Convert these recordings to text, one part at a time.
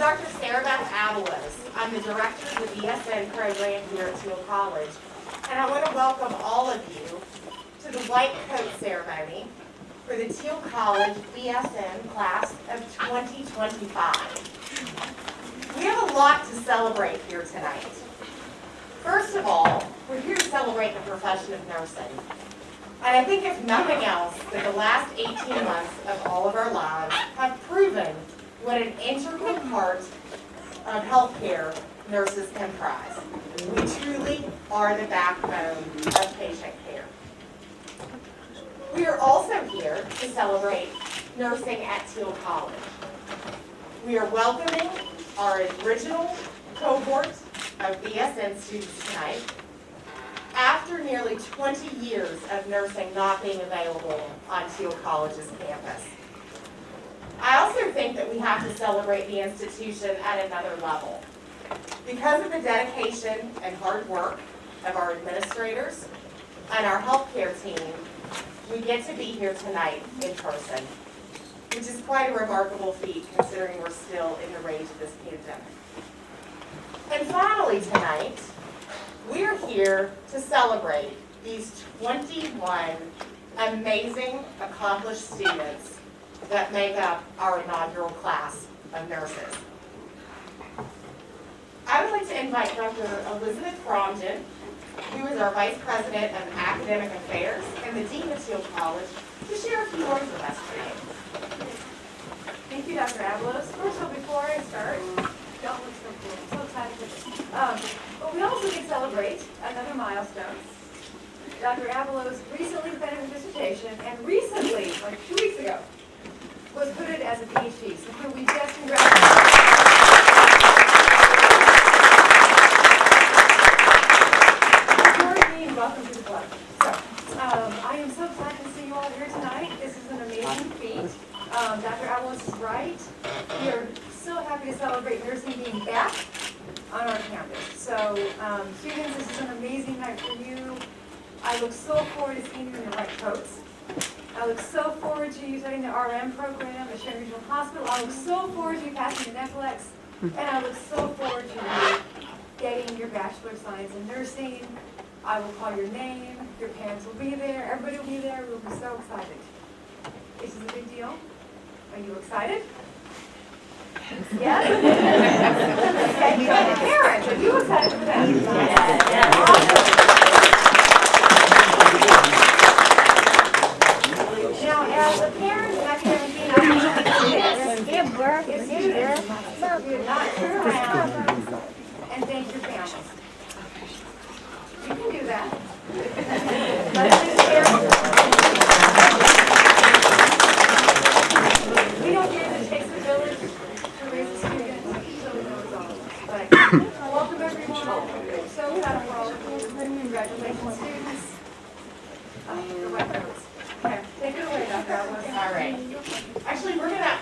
Dr. Sarah Beth Avalos. I'm the director of the BSN program here at Thiel College, and I want to welcome all of you to the white coat ceremony for the Thiel College BSN class of 2025. We have a lot to celebrate here tonight. First of all, we're here to celebrate the profession of nursing. And I think if nothing else, that the last 18 months of all of our lives have proven what an integral part of healthcare nurses comprise. We truly are the backbone of patient care. We are also here to celebrate nursing at Thiel College. We are welcoming our original cohort of BSN students tonight after nearly 20 years of nursing not being available on Thiel College's campus. I also think that we have to celebrate the institution at another level. Because of the dedication and hard work of our administrators and our healthcare team, we get to be here tonight in person, which is quite a remarkable feat considering we're still in the rage of this pandemic. And finally tonight, we are here to celebrate these 21 amazing, accomplished students that make up our inaugural class of nurses. I would like to invite Dr. Elizabeth Cromden, who is our Vice President of Academic Affairs and the Dean of Thiel College, to share a few words with us today. Thank you, Dr. Avalos. First of all, before I start, don't look so cool. I'm so excited. But we also can celebrate another milestone. Dr. Avalos recently defended his dissertation, and recently, like 2 weeks ago, was hooded as a PhD. So could we just congratulate Dean, welcome to the club. So, I am so excited to see you all here tonight. This is an amazing feat. Dr. Avalos is right. We are so happy to celebrate nursing being back on our campus. So, students, this is an amazing night for you. I look so forward to seeing you in your white coats. I look so forward to you studying the RM program at Sharon Regional Hospital. I look so forward to you passing the NECLEX. And I look so forward to you getting your Bachelor of Science in Nursing. I will call your name. Your parents will be there. Everybody will be there. We'll be so excited. This is a big deal. Are you excited? Yes? Okay. Parents, are you excited for that? Yes. Awesome. Now, as a parent and academic dean, I want to say this. If students do not turn around and thank your families. You can do that. We don't get it takes a village to raise a student, so we know it's all of us. But welcome everyone. We're so proud of all of you. Congratulations, students. The white coats. Okay, take it away, Dr. Avalos. All right. Actually, we're going to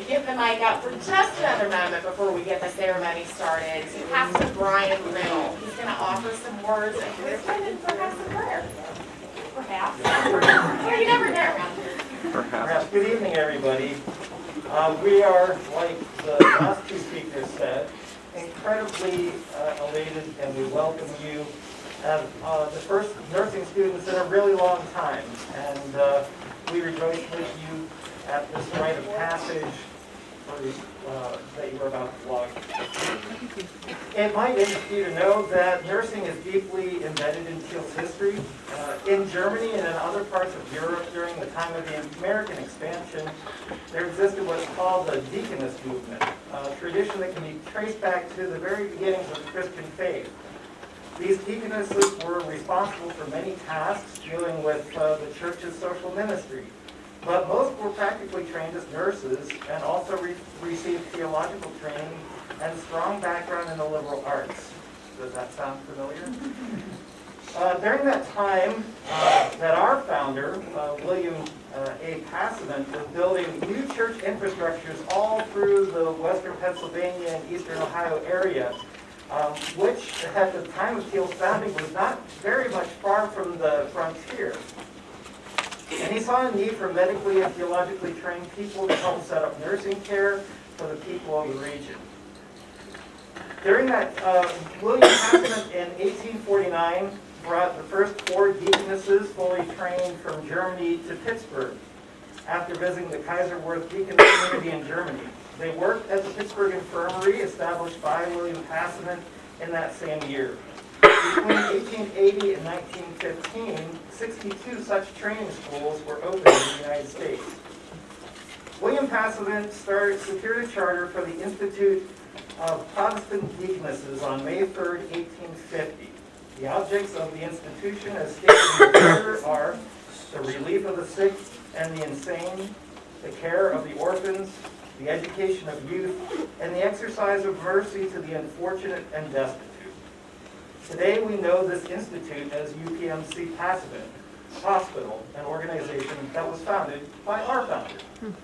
give the mic up for just another moment before we get the ceremony started to Pastor Brian Riddle. He's going to offer some words of wisdom and perhaps a prayer. Perhaps. Yeah, you never know. Perhaps. Good evening, everybody. We are, like the last two speakers said, incredibly elated, and we welcome you as the first nursing students in a really long time. And we rejoice with you at this rite of passage that you are about to log. It might interest you to know that nursing is deeply embedded in Thiel's history. In Germany and in other parts of Europe during the time of the American expansion, there existed what's called the deaconess movement, a tradition that can be traced back to the very beginnings of the Christian faith. These deaconesses were responsible for many tasks dealing with the church's social ministry. But most were practically trained as nurses and also received theological training and strong background in the liberal arts. Does that sound familiar? During that time that our founder, William A. Passavant, was building new church infrastructures all through the western Pennsylvania and eastern Ohio area, which at the time of Thiel's founding was not very much far from the frontier. And he saw a need for medically and theologically trained people to help set up nursing care for the people of the region. During that, William Passman in 1849 brought the first 4 deaconesses fully trained from Germany to Pittsburgh after visiting the Kaiserwerth Deacon community in Germany. They worked at the Pittsburgh Infirmary established by William Passman in that same year. Between 1880 and 1915, 62 such training schools were opened in the United States. William Passman secured a charter for the Institute of Protestant Deaconesses on May 3, 1850. The objects of the institution, as stated in the charter, are the relief of the sick and the insane, the care of the orphans, the education of youth, and the exercise of mercy to the unfortunate and destitute. Today we know this institute as UPMC Passman Hospital, an organization that was founded by our founder.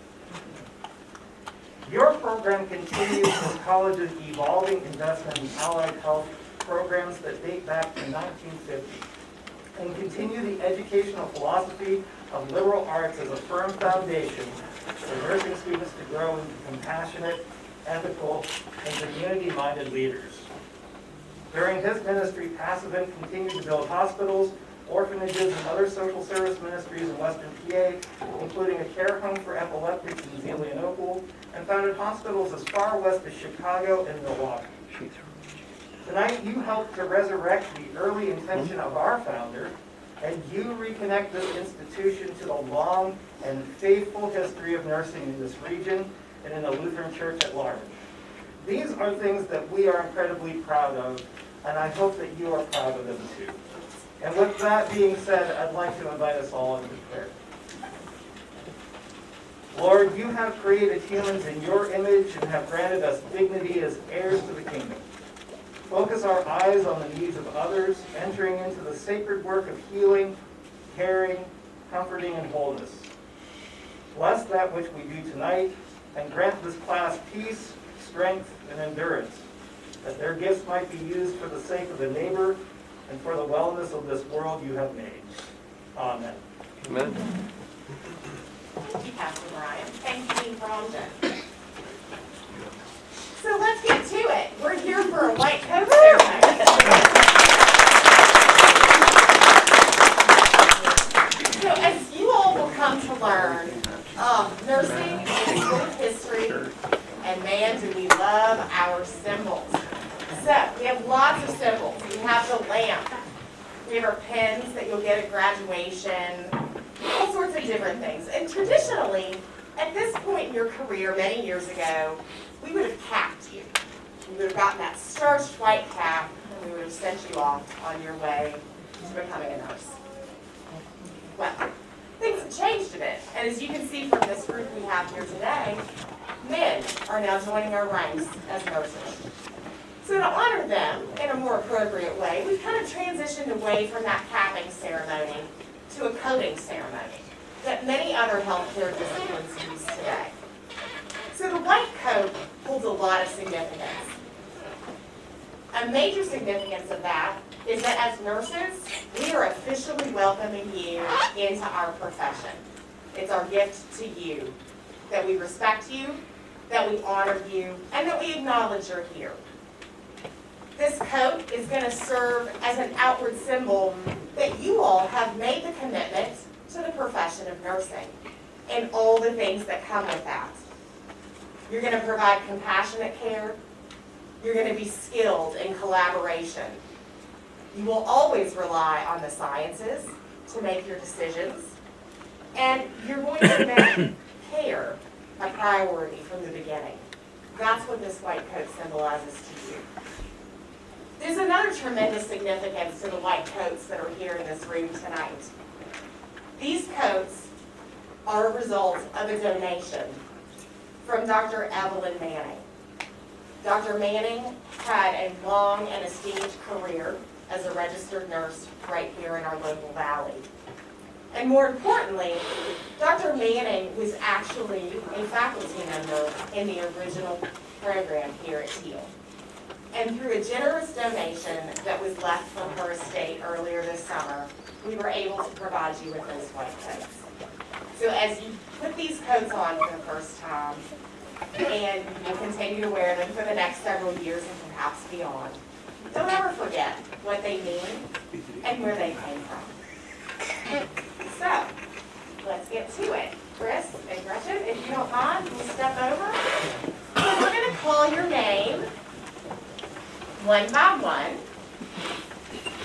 Your program continues the college's evolving investment in allied health programs that date back to 1950 and continue the educational philosophy of liberal arts as a firm foundation for nursing students to grow into compassionate, ethical, and community-minded leaders. During his ministry, Passman continued to build hospitals, orphanages, and other social service ministries in Western PA, including a care home for epileptics in Zelienople, and founded hospitals as far west as Chicago and Milwaukee. Tonight, you helped to resurrect the early intention of our founder, and you reconnect this institution to the long and faithful history of nursing in this region and in the Lutheran Church at large. These are things that we are incredibly proud of, and I hope that you are proud of them too. And with that being said, I'd like to invite us all into prayer. Lord, you have created humans in your image and have granted us dignity as heirs to the kingdom. Focus our eyes on the needs of others, entering into the sacred work of healing, caring, comforting, and wholeness. Bless that which we do tonight, and grant this class peace, strength, and endurance, that their gifts might be used for the sake of the neighbor and for the wellness of this world you have made. Amen. Amen. Thank you, Pastor Brian. Thank you, Dean Bromden. So let's get to it. We're here for a white coat ceremony. So as you all will come to learn, nursing is full of history, and man, do we love our symbols. So we have lots of symbols. We have the lamp. We have our pins that you'll get at graduation, all sorts of different things. And traditionally, at this point in your career, many years ago, we would have capped you. You would have gotten that starched white cap, and we would have sent you off on your way to becoming a nurse. Well, things have changed a bit, and as you can see from this group we have here today, men are now joining our ranks as nurses. So to honor them in a more appropriate way, we've kind of transitioned away from that capping ceremony to a coating ceremony that many other healthcare disciplines use today. So the white coat holds a lot of significance. A major significance of that is that as nurses, we are officially welcoming you into our profession. It's our gift to you, that we respect you, that we honor you, and that we acknowledge you're here. This coat is going to serve as an outward symbol that you all have made the commitment to the profession of nursing and all the things that come with that. You're going to provide compassionate care. You're going to be skilled in collaboration. You will always rely on the sciences to make your decisions. And you're going to make care a priority from the beginning. That's what this white coat symbolizes to you. There's another tremendous significance to the white coats that are here in this room tonight. These coats are a result of a donation from Dr. Evelyn Manning. Dr. Manning had a long and esteemed career as a registered nurse right here in our local valley. And more importantly, Dr. Manning was actually a faculty member in the original program here at Thiel. And through a generous donation that was left from her estate earlier this summer, we were able to provide you with those white coats. So as you put these coats on for the first time, and you will continue to wear them for the next several years and perhaps beyond. Don't ever forget what they mean and where they came from. So, let's get to it. Chris and Gretchen, if you don't mind, we'll step over. So we're going to call your name one by one,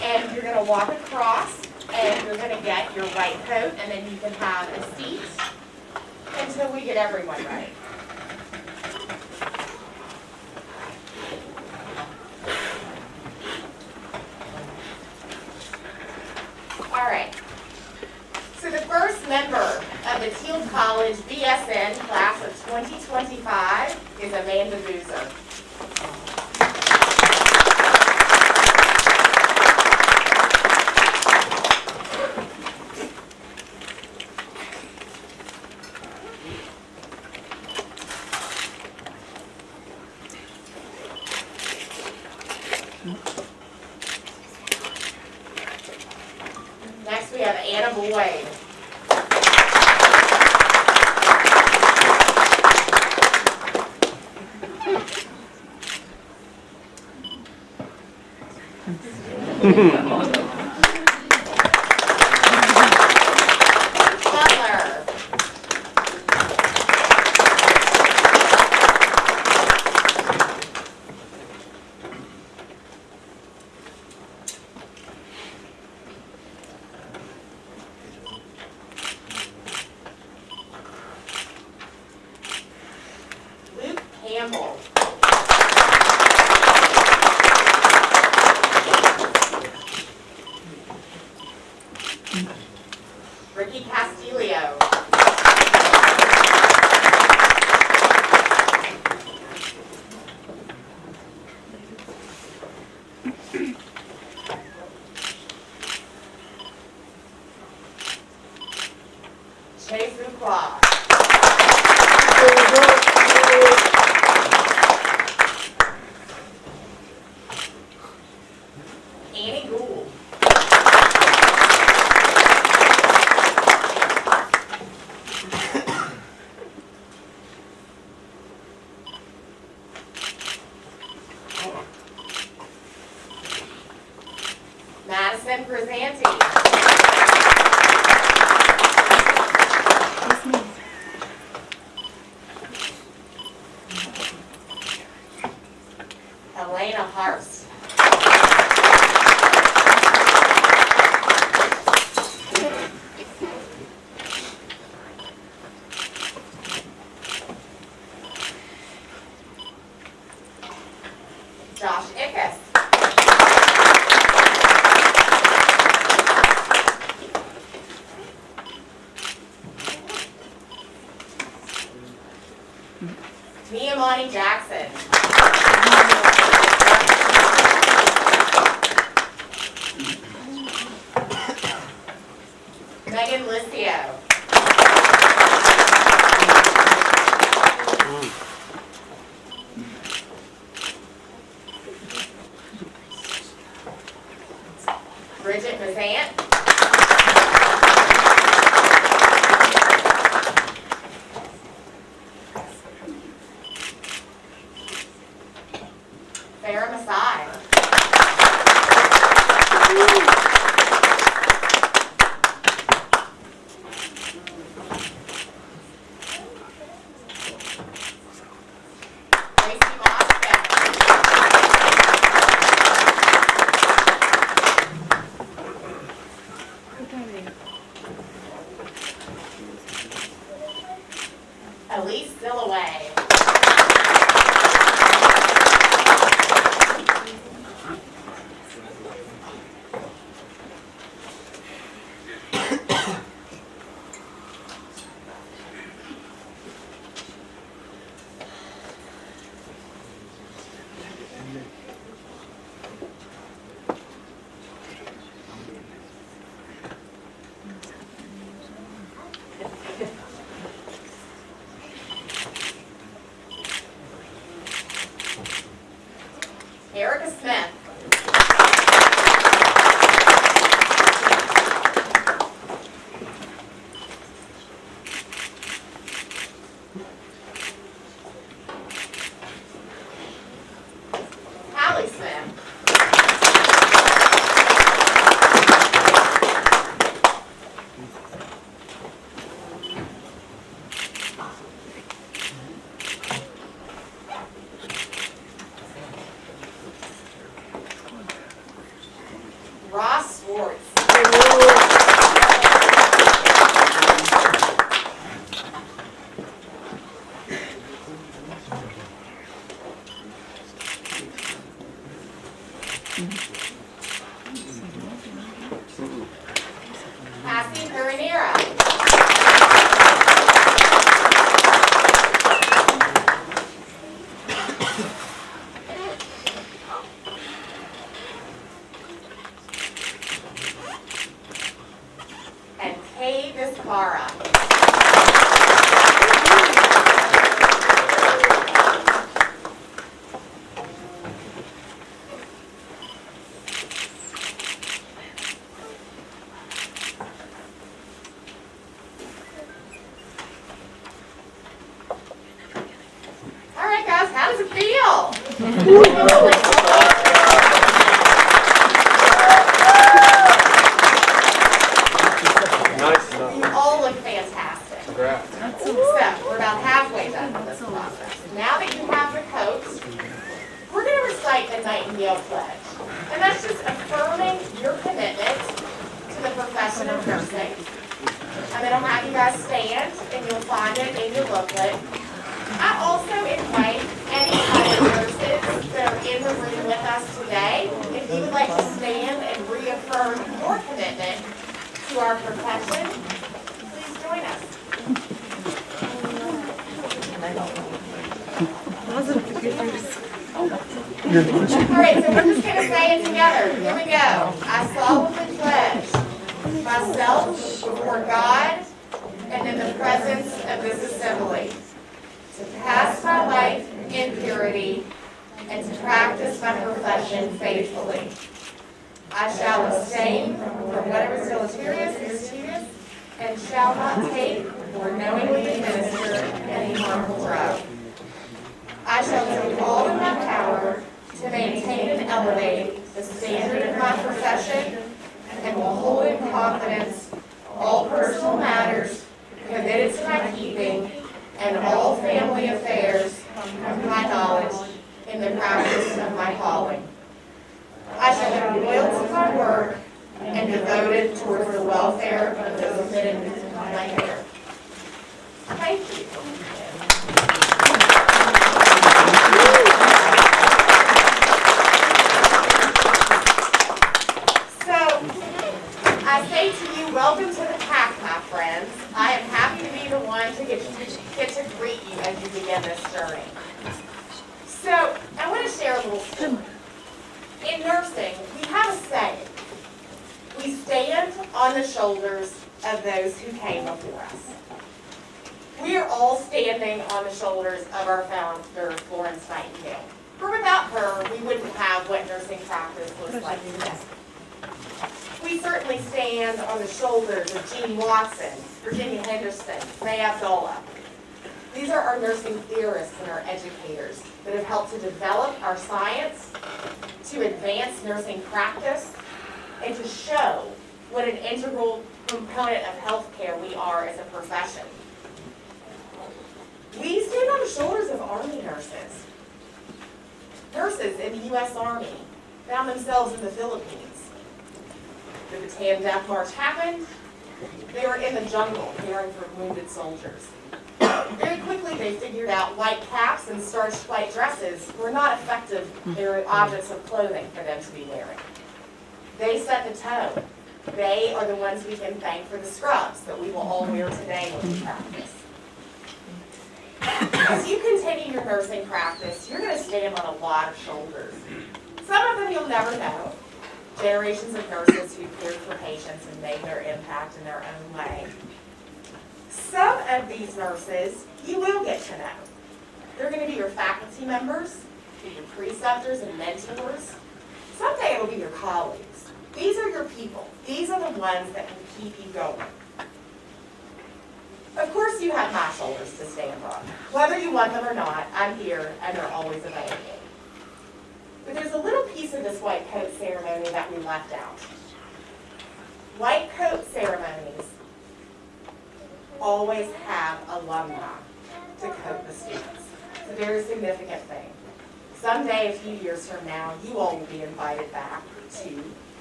and you're going to walk across, and you're going to get your right coat, and then you can have a seat until we get everyone ready. All right. So the first member of the Thiel College BSN class of 2025 is Amanda Boozer. Next we have Anna Boyd. Butler. Luke Campbell. Ricky Castillo. Chase Fuqua. Annie Gould. Madison Crisanti. Elena Harst. Josh Ickes. Miamani Jackson. Megan Licio. Bridget Mazant. Farrah Masai. Tracy Moskowitz. Elise Sillaway. You all look fantastic. So, we're about halfway done with this process. Now that you have the coats, we're going to recite the Nightingale Pledge. And that's just affirming your commitment to the profession of nursing. I'm going to have you guys stand, and you'll find it in your booklet. I also invite any other nurses that are in the room with us today, if you would like to stand and reaffirm your commitment to our profession, please join us. All right, so we're just going to say it together. Here we go. I solemnly pledge myself before God and in the presence of this assembly to pass my life in purity and to practice my profession faithfully. I shall abstain from whatever is deleterious and mischievous, and shall not take or knowingly administer any harmful drug. I shall do all in my power to maintain and elevate the standard of my profession, and will hold in confidence all personal matters committed to my keeping and all family affairs of my knowledge in the practice of my calling. I shall be loyal to my work and devoted towards the welfare of those committed to my care. Thank you. So, I say to you, welcome to the pack, my friends. I am happy to be the one to get to greet you as you begin this journey. So, I want to share a little story. In nursing, we have a saying. We stand on the shoulders of those who came before us. We are all standing on the shoulders of our founder, Florence Nightingale. For without her, we wouldn't have what nursing practice looks like today. We certainly stand on the shoulders of Jean Watson, Virginia Henderson, May Abdullah. These are our nursing theorists and our educators that have helped to develop our science, to advance nursing practice, and to show what an integral component of healthcare we are as a profession. We stand on the shoulders of Army nurses. Nurses in the U.S. Army found themselves in the Philippines. The Bataan Death March happened. They were in the jungle caring for wounded soldiers. Very quickly they figured out white caps and starched white dresses were not effective. They were objects of clothing for them to be wearing. They set the tone. They are the ones we can thank for the scrubs that we will all wear today when we practice. As you continue your nursing practice, you're going to stand on a lot of shoulders. Some of them you'll never know. Generations of nurses who cared for patients and made their impact in their own way. Some of these nurses you will get to know. They're going to be your faculty members, be your preceptors and mentors. Someday it'll be your colleagues. These are your people. These are the ones that can keep you going. Of course you have my shoulders to stand on. Whether you want them or not, I'm here and they're always available. But there's a little piece of this white coat ceremony that we left out. White coat ceremonies always have alumni to coat the students. It's a very significant thing. Someday, a few years from now, you all will be invited back to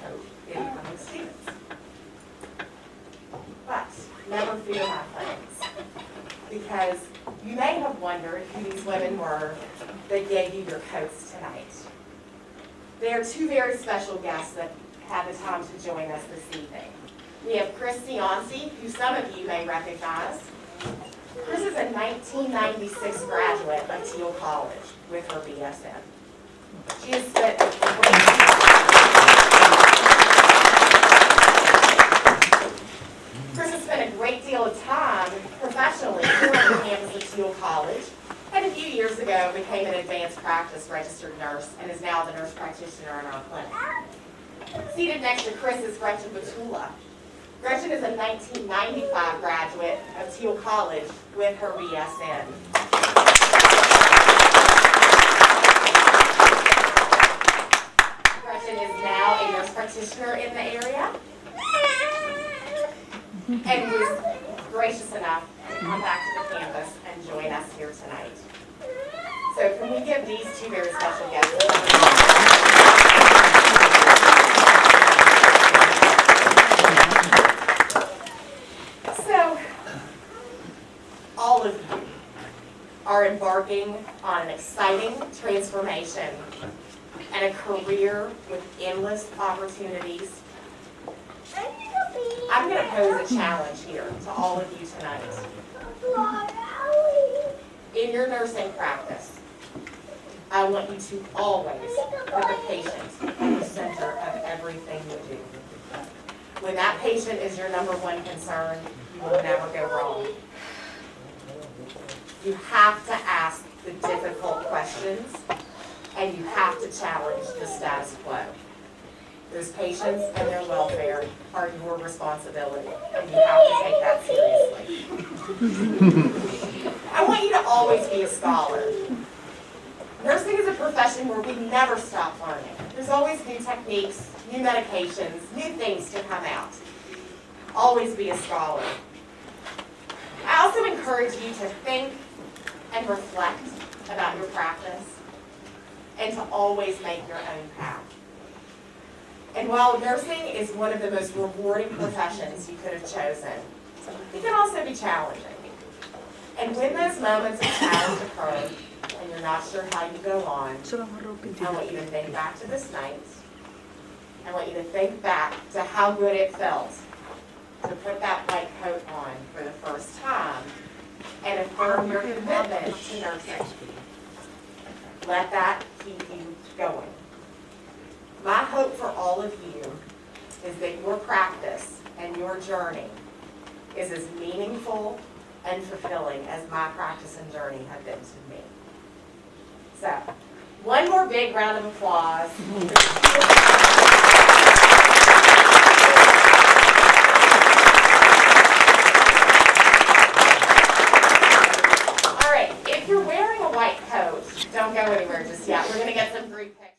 coat incoming students. But never fear, my friends, because you may have wondered who these women were that gave you your coats tonight. There are two very special guests that had the time to join us this evening. We have Chris Cianci, who some of you may recognize. Chris is a 1996 graduate of Thiel College with her BSN. She has spent Chris has spent a great deal of time professionally here on the campus of Thiel College, and a few years ago became an advanced practice registered nurse and is now the nurse practitioner in our clinic. Seated next to Chris is Gretchen Batula. Gretchen is a 1995 graduate of Thiel College with her BSN. practitioner in the area and was gracious enough to come back to the campus and join us here tonight. So can we give these two very special guests a round of applause? So, all of you are embarking on an exciting transformation and a career with endless opportunities. I'm going to pose a challenge here to all of you tonight. In your nursing practice, I want you to always put the patient at the center of everything you do. When that patient is your number one concern, you will never go wrong. You have to ask the difficult questions, and you have to challenge the status quo. Those patients and their welfare are your responsibility, and you have to take that seriously. I want you to always be a scholar. Nursing is a profession where we never stop learning. There's always new techniques, new medications, new things to come out. Always be a scholar. I also encourage you to think and reflect about your practice and to always make your own path. And while nursing is one of the most rewarding professions you could have chosen, it can also be challenging. And when those moments of challenge occur and you're not sure how you go on, I want you to think back to this night. I want you to think back to how good it felt to put that white coat on for the first time and affirm your commitment to nursing. Let that keep you going. My hope for all of you is that your practice and your journey is as meaningful and fulfilling as my practice and journey have been to me. So, one more big round of applause. All right, if you're wearing a white coat, don't go anywhere just yet. We're going to get some group pictures.